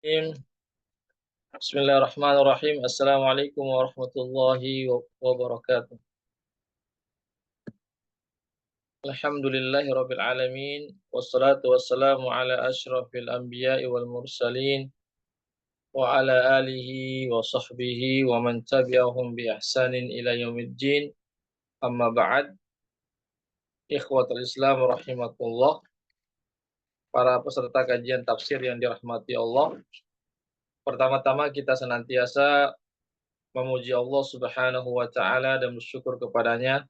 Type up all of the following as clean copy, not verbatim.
Bismillahirrahmanirrahim. Assalamualaikum warahmatullahi wabarakatuh. Alhamdulillahirabbil alamin wassalatu wassalamu ala asyrafil anbiya'i wal mursalin wa ala alihi wa sahbihi wa man tabi'ahum bi ihsanin ila yaumiddin. Amma ba'd. Ikhwatul Islam rahimakumullah. Para peserta kajian tafsir yang dirahmati Allah. Pertama-tama kita senantiasa memuji Allah Subhanahu wa taala dan bersyukur kepadanya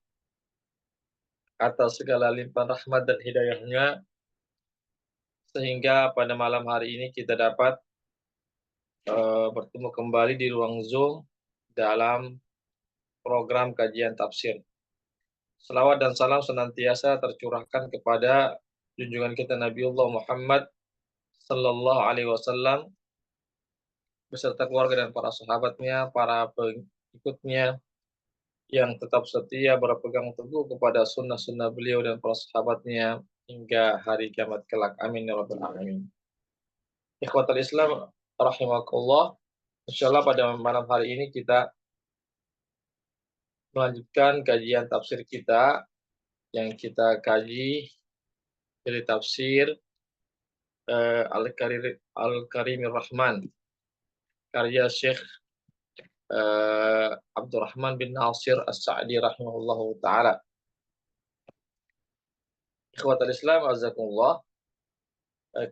atas segala limpahan rahmat dan hidayahnya, sehingga pada malam hari ini kita dapat bertemu kembali di ruang Zoom dalam program kajian tafsir. Selawat dan salam senantiasa tercurahkan kepada junjungan kita Nabiullah Muhammad sallallahu alaihi wasallam beserta keluarga dan para sahabatnya, para pengikutnya yang tetap setia berpegang teguh kepada sunnah-sunnah beliau dan para sahabatnya hingga hari kiamat kelak. Amin ya rabbal alamin. Ikhwatul Islam rahimakumullah. Insyaallah pada malam hari ini kita melanjutkan kajian tafsir kita yang kita kaji dari tafsir Al-Karimir Rahman karya Syekh Abdurrahman bin Nasir As-Sa'di rahimahullahu taala. Ikhwatul Islam azakumullah.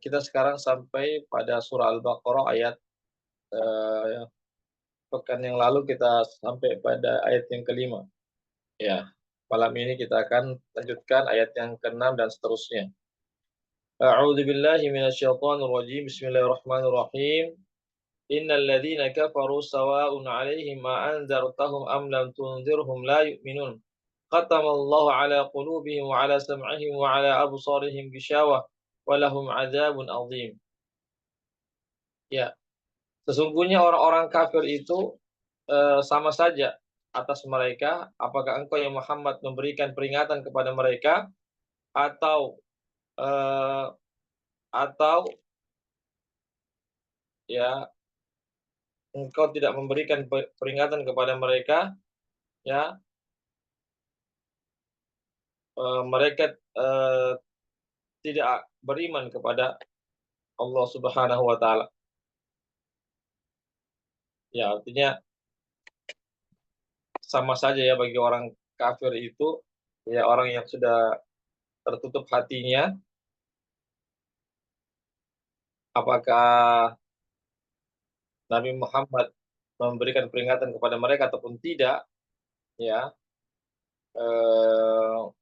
Kita sekarang sampai pada surah Al-Baqarah ayat pekan yang lalu kita sampai pada ayat yang kelima. Ya, malam ini kita akan lanjutkan ayat yang ke-6 dan seterusnya. A'udzu billahi minasyaitonir rajim. Bismillahirrahmanirrahim. Innal ladzina kafaru sawa'un 'alaihim ma anzartahum am lam tunzirhum la yu'minun. Khatamallahu 'ala qulubihim wa 'ala sam'ihim wa 'ala absarihim ghishawah wa lahum 'adzabun 'adzim. Ya, sesungguhnya orang-orang kafir itu sama saja atas mereka, apakah engkau yang Muhammad memberikan peringatan kepada mereka atau eh, atau ya engkau tidak memberikan peringatan kepada mereka, ya mereka tidak beriman kepada Allah Subhanahu wa taala. Ya, artinya sama saja ya bagi orang kafir itu, ya orang yang sudah tertutup hatinya, apakah Nabi Muhammad memberikan peringatan kepada mereka ataupun tidak, ya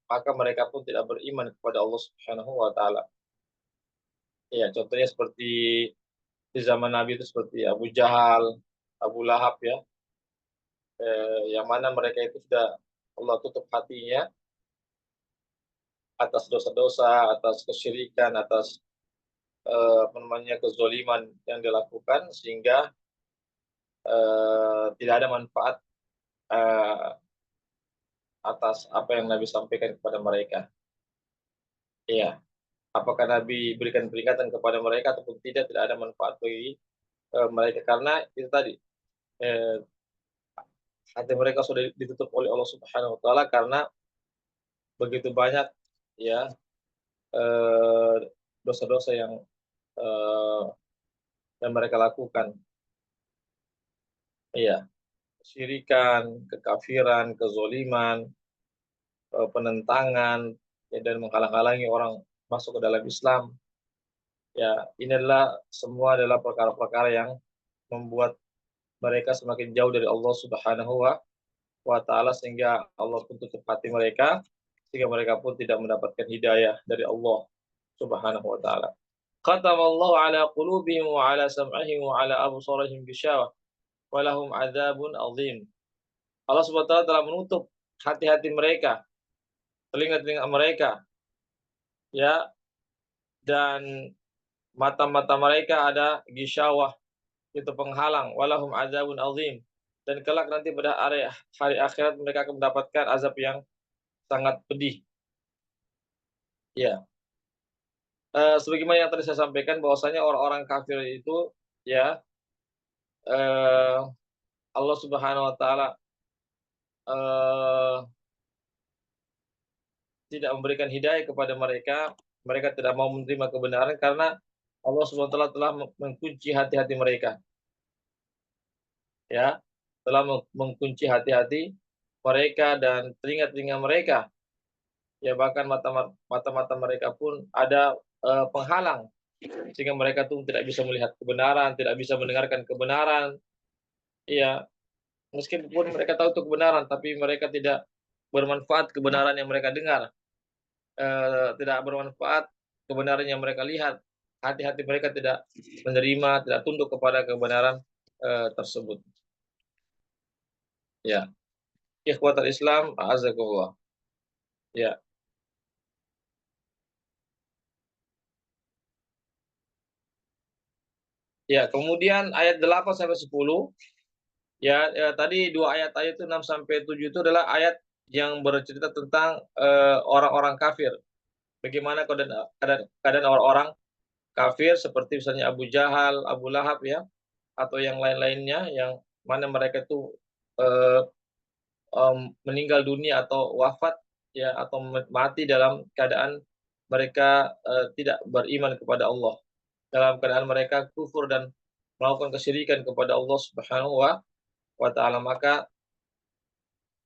maka mereka pun tidak beriman kepada Allah Subhanahu wa taala. Ya, contohnya seperti di zaman Nabi itu seperti Abu Jahal, Abu Lahab ya, yang mana mereka itu sudah Allah tutup hatinya atas dosa-dosa, atas kesyirikan, atas apa namanya kezaliman yang dilakukan, sehingga tidak ada manfaat eh, atas apa yang Nabi sampaikan kepada mereka. Iya, apakah Nabi berikan peringatan kepada mereka ataupun tidak ada manfaat bagi mereka, karena itu tadi eh, hati mereka sudah ditutup oleh Allah Subhanahu wa taala karena begitu banyak ya eh, dosa-dosa eh, yang mereka lakukan. Iya, kesyirikan, kekafiran, kezoliman, penentangan, ya, dan menghalang-halangi orang masuk ke dalam Islam. Ya, ini adalah semua adalah perkara-perkara yang membuat mereka semakin jauh dari Allah Subhanahu wa taala, sehingga Allah pun tutup hati mereka, sehingga mereka pun tidak mendapatkan hidayah dari Allah Subhanahu wa taala. Khatamallahu ala qulubihim wa ala sam'ihim wa ala absarihim ghishawah wa lahum adzabun adzim. Allah Subhanahu wa taala telah menutup hati-hati mereka, telinga-telinga mereka, ya, dan mata-mata mereka ada ghishawah, itu penghalang, walahum adzabun adzim, dan kelak nanti pada hari akhirat mereka akan mendapatkan azab yang sangat pedih. Ya, sebagaimana yang tadi saya sampaikan bahwasanya orang-orang kafir itu ya, eee, Allah Subhanahu wa taala, eee, tidak memberikan hidayah kepada mereka, mereka tidak mau menerima kebenaran karena Allah Subhanahu wa taala telah mengunci hati-hati mereka, ya, telah mengunci hati-hati mereka dan telinga-telinga mereka, ya bahkan mata-mata mereka pun ada, penghalang sehingga mereka tuh tidak bisa melihat kebenaran, tidak bisa mendengarkan kebenaran, iya, meskipun mereka tahu itu kebenaran, tapi mereka tidak bermanfaat kebenaran yang mereka dengar, tidak bermanfaat kebenaran yang mereka lihat. Hati-hati mereka tidak menerima, tidak tunduk kepada kebenaran, tersebut. Ya, ikhwatal Islam, a'azzakumullah. Ya, ya, kemudian ayat 8 sampai 10, ya, tadi 2 ayat itu 6 sampai 7 itu adalah ayat yang bercerita tentang, orang-orang kafir. Bagaimana keadaan orang-orang kafir seperti misalnya Abu Jahal, Abu Lahab ya, atau yang lain-lainnya yang mana mereka itu, eee, meninggal dunia atau wafat ya, atau mati dalam keadaan mereka, tidak beriman kepada Allah. Dalam keadaan mereka kufur dan melakukan kesyirikan kepada Allah Subhanahu wa taala, maka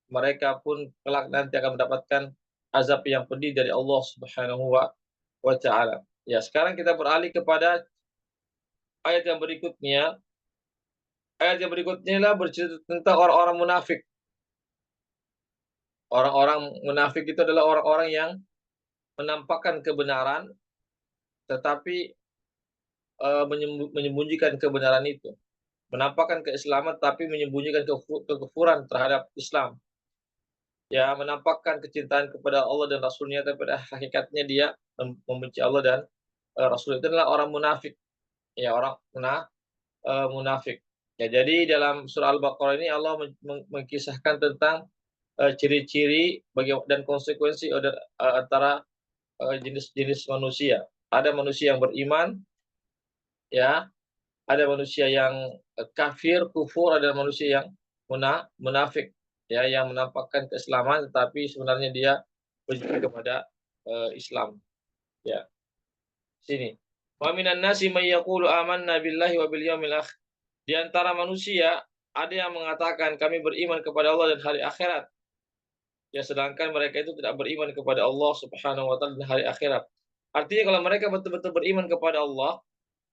mereka pun kelak nanti akan mendapatkan azab yang pedih dari Allah Subhanahu wa taala. Ya, sekarang kita beralih kepada ayat yang berikutnya. Ayat yang berikutnya adalah bercerita tentang orang-orang munafik. Orang-orang munafik itu adalah orang-orang yang menampakkan kebenaran, tetapi, menyembunyikan kebenaran itu. Menampakkan keislaman, tapi menyembunyikan kekufuran terhadap Islam. Ya, menampakkan kecintaan kepada Allah dan Rasulnya, tapi pada hakikatnya dia membenci Allah dan, Rasul. Itu adalah orang munafik, ya orang munafik. Ya, jadi dalam surah Al-Baqarah ini Allah mengkisahkan tentang, ciri-ciri dan konsekuensi antara, jenis-jenis manusia. Ada manusia yang beriman, ya, ada manusia yang, kafir, kufur, ada manusia yang munafik, ya, yang menampakkan keislaman tetapi sebenarnya dia benci kepada, Islam, ya. Sini, "Wa minan nasi may yaqulu amanna billahi wa bil yaumil akhir." Di antara manusia ada yang mengatakan, "Kami beriman kepada Allah dan hari akhirat." Ya, sedangkan mereka itu tidak beriman kepada Allah Subhanahu wa taala dan hari akhirat. Artinya kalau mereka betul-betul beriman kepada Allah,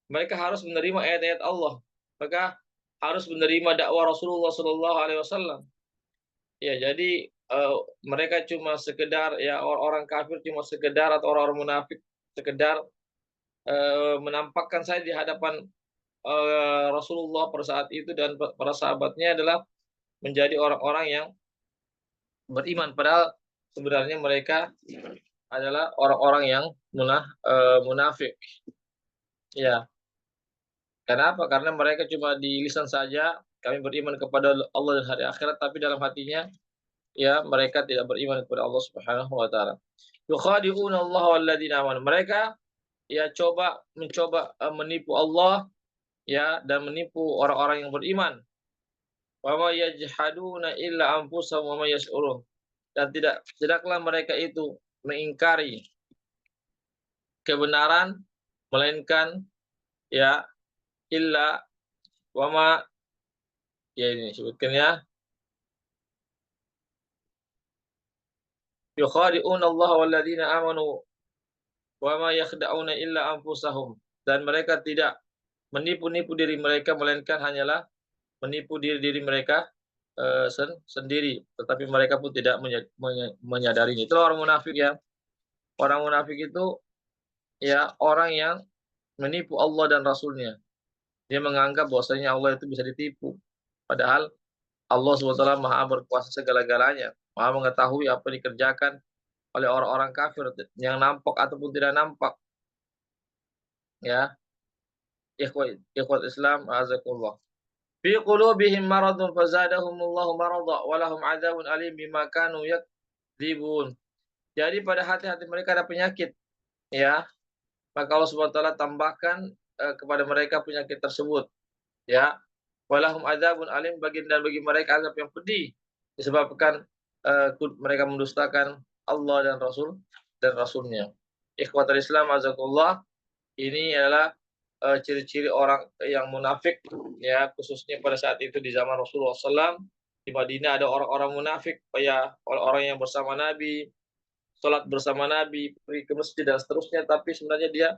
mereka harus menerima ayat-ayat Allah. Mereka harus menerima dakwah Rasulullah sallallahu alaihi wasallam. Ya, jadi, mereka cuma sekedar ya orang-orang kafir cuma sekedar atau orang-orang munafik sekedar, menampakkan saja di hadapan, Rasulullah pada saat itu dan para sahabatnya adalah menjadi orang-orang yang beriman, padahal sebenarnya mereka adalah orang-orang yang munafik. Ya, kenapa? Karena mereka cuma di lisan saja, kami beriman kepada Allah dan hari akhirat, tapi dalam hatinya, ya mereka tidak beriman kepada Allah Subhanahu wa taala. Yukhadi'una Allah walladzina amanu. Mereka ya mencoba, menipu Allah, ya, dan menipu orang-orang yang beriman. Wa ma yajhaduna illa anfusahum wa ma yash'urun. Dan tidaklah mereka itu mengingkari kebenaran, melainkan ya illa wama, ya ini disebutkan ya, yukhadi'una Allah walladzina amanu wama yakhda'una illa anfusahum, dan mereka tidak menipu-nipu diri mereka melainkan hanyalah menipu diri mereka, sendiri, tetapi mereka pun tidak menyadarinya. Itulah orang munafik ya. Orang munafik itu ya orang yang menipu Allah dan Rasulnya. Dia menganggap bahwasanya Allah itu bisa ditipu. Padahal Allah SWT Maha berkuasa segala-galanya, Maha mengetahui apa yang dikerjakan oleh orang-orang kafir yang nampak ataupun tidak nampak, ya. Ikhwat Islam, azakullah. Fi qulubihim maradun fazadahumullahu marada wa lahum adzabun alim bima kanu yakdzibun. Jadi pada hati-hati mereka ada penyakit, ya. Maka Allah SWT tambahkan kepada mereka penyakit tersebut, ya. Walahum adzabun alim, bagi mereka azab yang pedih disebabkan mereka mendustakan Allah dan Rasulnya. Ikhwatul Islam azakullah, ini adalah ciri-ciri orang yang munafik, ya, khususnya pada saat itu di zaman Rasulullah SAW. Di Madinah ada orang-orang munafik, ya, orang-orang yang bersama Nabi, sholat bersama Nabi, pergi ke masjid dan seterusnya, tapi sebenarnya dia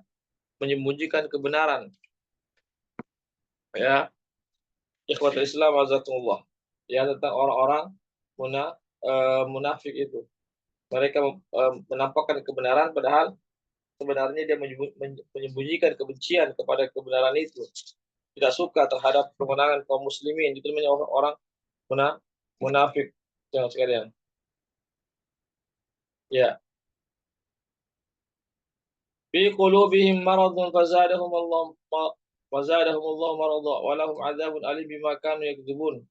menyembunyikan kebenaran, ya. Ikhwatul Islam azakumullah, ya, tentang orang-orang munafik itu. Mereka menampakkan kebenaran padahal sebenarnya dia menyembunyikan kebencian kepada kebenaran itu. Tidak suka terhadap kemenangan kaum muslimin. Itu namanya orang-orang munafik, jangan sekalian. Ya. Fi qulubihim maradun fazadahum Allah marada wa lahum adzabun alim bima kanu yakdzubun.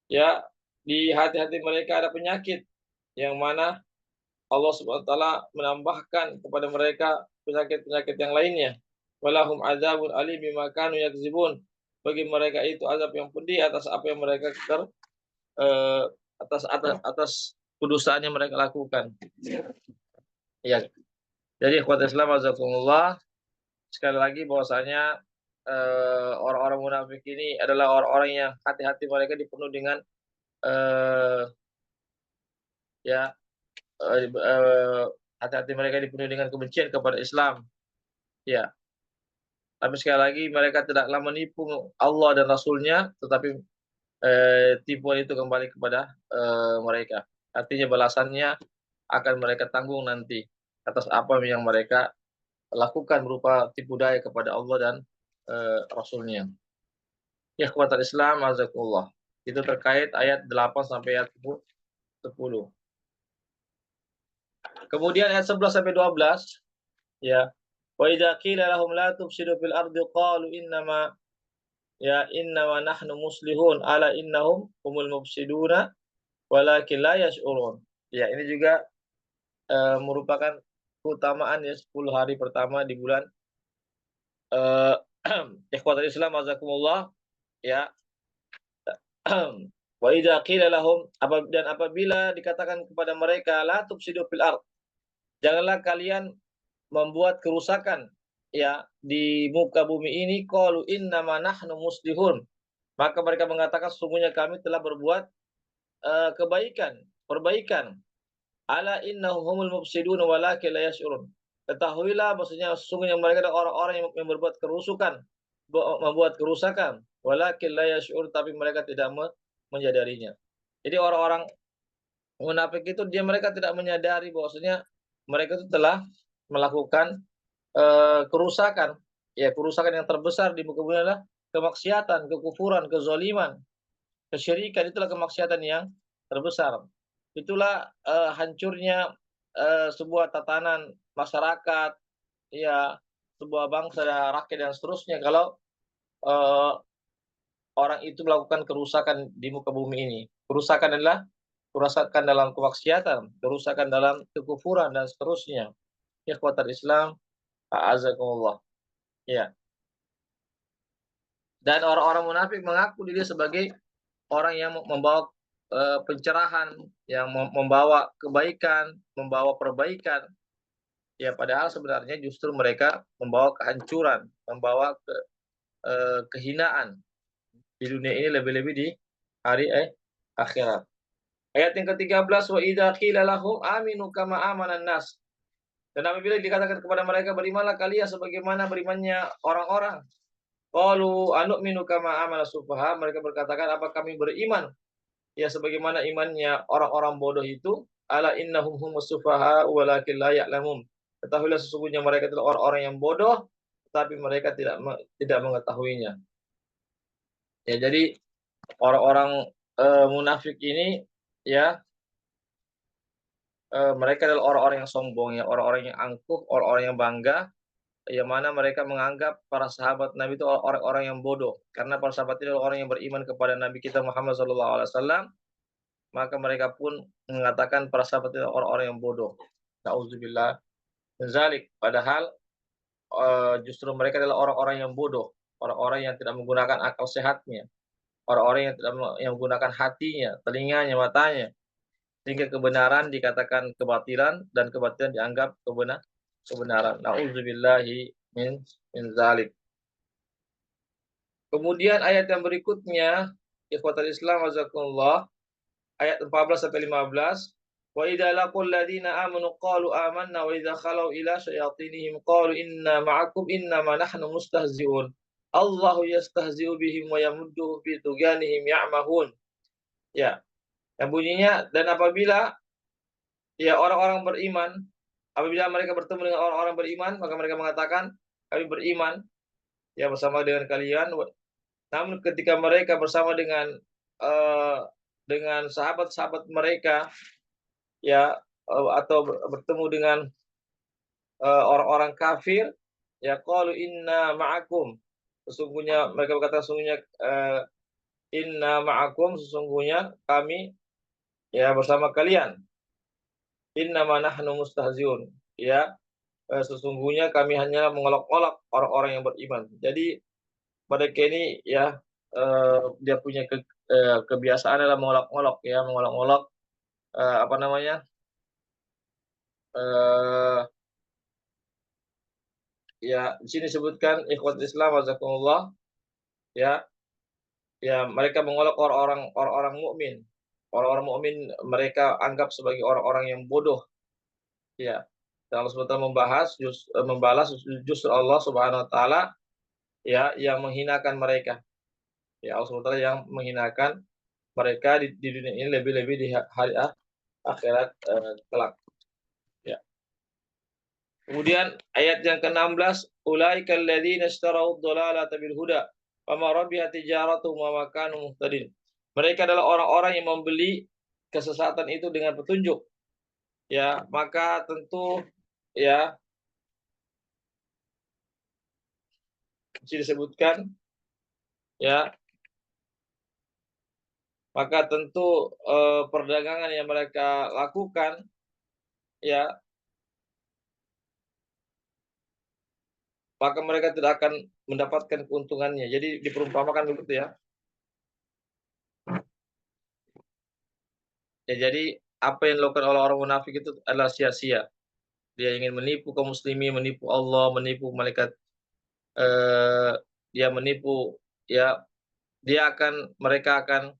Ya, di hati-hati mereka ada penyakit yang mana Allah Subhanahu wa taala menambahkan kepada mereka penyakit-penyakit yang lainnya. Walahum adzabun alim bima kanu yakdzibun. Bagi mereka itu azab yang pedih atas apa yang mereka eh, atas kedosaan yang mereka lakukan. Ya. Jadi ikhwat Islam azakumullah, sekali lagi bahwasanya orang-orang munafik ini adalah orang-orang yang hati-hati mereka dipenuhi dengan eh, ya hati-hati mereka dipenuhi dengan kebencian kepada Islam. Ya, tapi sekali lagi mereka tidaklah menipu Allah dan Rasulnya, tetapi tipuan itu kembali kepada mereka. Artinya balasannya akan mereka tanggung nanti atas apa yang mereka lakukan berupa tipu daya kepada Allah dan Rasulnya. Ya, kekuatan Islam, azakullah. Itu terkait ayat 8 sampai ayat 10. Kemudian ayat 11 sampai 12, ya. Wa idza qila lahum la tufsidu fil ardi qalu innama nahnu muslihun ala innahum humul mufsiduna walakin la yash'urun. Ya, ini juga merupakan keutamaan, ya, 10 hari pertama di bulan ikhwatul Islam azakumullah, ya. Wa idza qila lahum, dan apabila dikatakan kepada mereka la tufsidu fil ard, janganlah kalian membuat kerusakan, ya, di muka bumi ini, qalu innama nahnu muslihun, maka mereka mengatakan sesungguhnya kami telah berbuat perbaikan. Ala innahum humul mufsidun walakin la yash'urun. Ketahuilah maksudnya sesungguhnya mereka adalah orang-orang yang berbuat membuat kerusakan, walakin la yash'ur, tapi mereka tidak menyadarinya. Jadi orang-orang munafik itu mereka tidak menyadari bahwasanya mereka itu telah melakukan kerusakan. Ya, kerusakan yang terbesar di muka bumi adalah kemaksiatan, kekufuran, kezaliman, kesyirikan. Itulah kemaksiatan yang terbesar. Itulah hancurnya sebuah tatanan masyarakat, ya, sebuah bangsa dan rakyat dan seterusnya kalau uh, orang itu melakukan kerusakan di muka bumi ini. Kerusakan adalah kerusakan dalam kemaksiatan, kerusakan dalam kekufuran dan seterusnya. Ikhwatul Islam, a'azakumullah. Ya. Dan orang-orang munafik mengaku diri sebagai orang yang membawa pencerahan, yang membawa kebaikan, membawa perbaikan. Ya, padahal sebenarnya justru mereka membawa kehancuran, membawa kehinaan di dunia ini, lebih-lebih di hari akhirat. Ayat yang ke-13, wa idza qila lahum aminu kama amanan nas. Dan apabila dikatakan kepada mereka berimanlah kalian sebagaimana berimannya orang-orang. Qalu anu'minu kama amana sufaha, mereka berkatakan apa kami beriman ya sebagaimana imannya orang-orang bodoh itu. Ala innahum humus sufaha walakin la ya'lamun. Ketahuilah sesungguhnya mereka adalah orang-orang yang bodoh tetapi mereka tidak mengetahuinya. Ya, jadi orang-orang munafik ini, ya, mereka adalah orang-orang yang sombong, ya, orang-orang yang angkuh, orang-orang yang bangga, yang mana mereka menganggap para sahabat Nabi itu orang-orang yang bodoh. Karena para sahabat itu adalah orang yang beriman kepada Nabi kita Muhammad SAW, maka mereka pun mengatakan para sahabat itu orang-orang yang bodoh. Nauzubillah min zalik. Padahal justru mereka adalah orang-orang yang bodoh, orang-orang yang tidak menggunakan akal sehatnya, orang-orang yang tidak yang menggunakan hatinya, telinganya, matanya, sehingga kebenaran dikatakan kebatilan dan kebatilan dianggap kebenaran. Nauzubillahi min dzalik. Kemudian ayat yang berikutnya, ikhwatal Islam wazakumullah, ayat 14 sampai 15. Wa idza laqul ladina amanu qalu amanna wa idza khalau ila syayatinihim qalu inna ma'akum innama nahnu mustahzi'un. Allahu yastahzi'u bihim wa yamudduhum fi tughyanihim ya'mahun. Ya, yang bunyinya dan apabila ya orang-orang beriman, apabila mereka bertemu dengan orang-orang beriman, maka mereka mengatakan kami beriman ya bersama dengan kalian. Namun ketika mereka bersama dengan sahabat-sahabat mereka ya atau bertemu dengan orang-orang kafir, ya qalu inna ma'akum. Sesungguhnya mereka berkata sesungguhnya inna ma'akum, sesungguhnya kami ya bersama kalian. Innama nahnu mustahziun. Ya, sesungguhnya kami hanya mengolok-olok orang-orang yang beriman. Jadi mereka ini ya dia punya kebiasaan adalah mengolok-olok ya, mengolok-olok apa namanya? eh Ya, di sini disebutkan ikhwatul Islam wazakumullah, ya, ya mereka mengolok orang-orang mukmin. Orang-orang mukmin mereka anggap sebagai orang-orang yang bodoh, ya. Dan Allah SWT membalas justru Allah Subhanahu wa taala ya yang menghinakan mereka. Ya, Allah SWT yang menghinakan mereka di dunia ini lebih-lebih di hari akhirat kelak. Ya. Kemudian ayat yang ke-16, ulaikal ladzina ishtarau ad-dhalalata bil huda fama rabihat tijaratuhum wa ma kanu muhtadin. Mereka adalah orang-orang yang membeli kesesatan itu dengan petunjuk. Ya, maka tentu ya disebutkan ya, maka tentu perdagangan yang mereka lakukan ya, maka mereka tidak akan mendapatkan keuntungannya. Jadi diperumpamakan begitu ya. Ya, jadi apa yang dilakukan oleh orang munafik itu adalah sia-sia. Dia ingin menipu kaum muslimin, menipu Allah, menipu malaikat, eee, dia menipu ya, mereka akan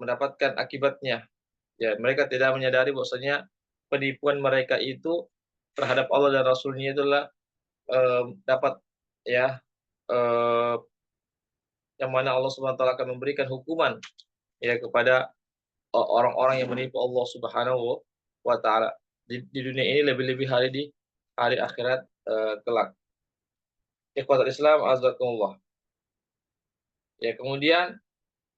mendapatkan akibatnya. Ya, mereka tidak menyadari bahwasanya penipuan mereka itu terhadap Allah dan Rasul-Nya itulah dapat ya, eee, yang mana Allah Subhanahu wa taala akan memberikan hukuman ya kepada orang-orang yang menipu Allah Subhanahu wa taala di dunia ini, lebih-lebih di hari akhirat kelak. Ikhwatul Islam azakumullah. Ya, kemudian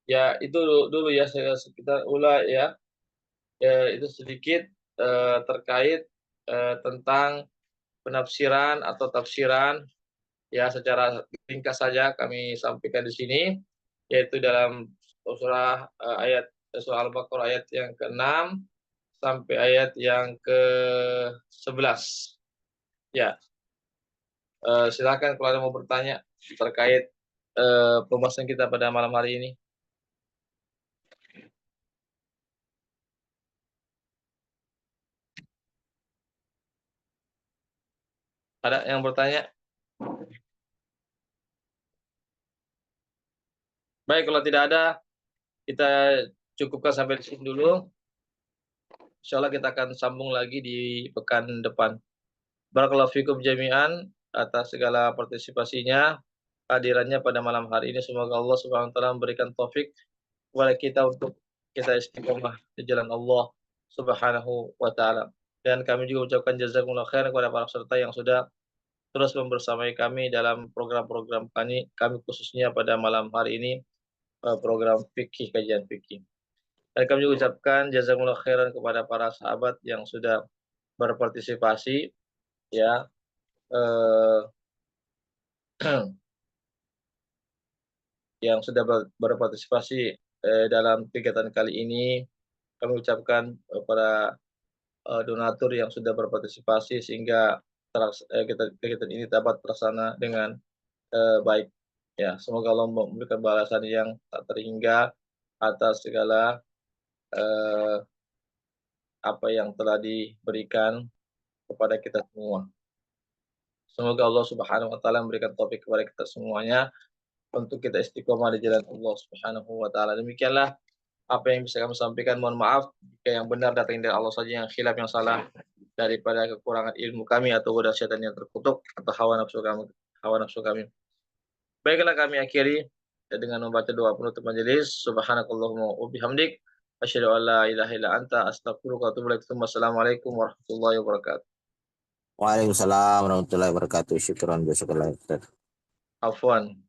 ya itu dulu ya kita ulas ya, itu sedikit terkait tentang penafsiran atau tafsiran ya, secara ringkas saja kami sampaikan di sini, yaitu dalam surah Al-Baqarah ayat yang ke-6 sampai ayat yang ke-11. Ya, silakan kalau ada mau bertanya terkait pembahasan kita pada malam hari ini. Ada yang bertanya? Baik, kalau tidak ada, kita cukupkan sampai di sini dulu. Insyaallah kita akan sambung lagi di pekan depan. Barakallahu fikum jami'an atas segala partisipasinya, hadirannya pada malam hari ini. Semoga Allah Subhanahu wa taala memberikan taufik kepada kita untuk kita istiqomah di jalan Allah Subhanahu wa taala. Dan kami juga ucapkan jazakumullah khair kepada para peserta yang sudah terus membersamai kami dalam program-program kami khususnya pada malam hari ini, program fikih, kajian fikih. Dan kami juga ucapkan jazakumullah khairan kepada para sahabat yang sudah berpartisipasi ya, eh, yang sudah berpartisipasi dalam kegiatan kali ini. Kami ucapkan kepada donatur yang sudah berpartisipasi sehingga kegiatan ini dapat terlaksana dengan baik. Ya, semoga Allah memberikan balasan yang tak terhingga atas segala eh, apa yang telah diberikan kepada kita semua. Semoga Allah Subhanahu wa taala memberikan taufik kepada kita semuanya untuk kita istiqomah di jalan Allah Subhanahu wa taala. Demikianlah apa yang bisa kami sampaikan. Mohon maaf jika yang benar datang dari Allah saja, yang khilaf yang salah daripada kekurangan ilmu kami atau godaan syaitan yang terkutuk atau hawa nafsu kami. Baiklah, kami akhiri dengan membaca doa penutup majelis. Subhanakallahumma wa bihamdik asyhadu an la ilaha illa anta astaghfiruka wa atubu ilaik. Wassalamualaikum warahmatullahi wabarakatuh. Waalaikumsalam warahmatullahi wabarakatuh. Syukran jazakallahu khairan. Afwan.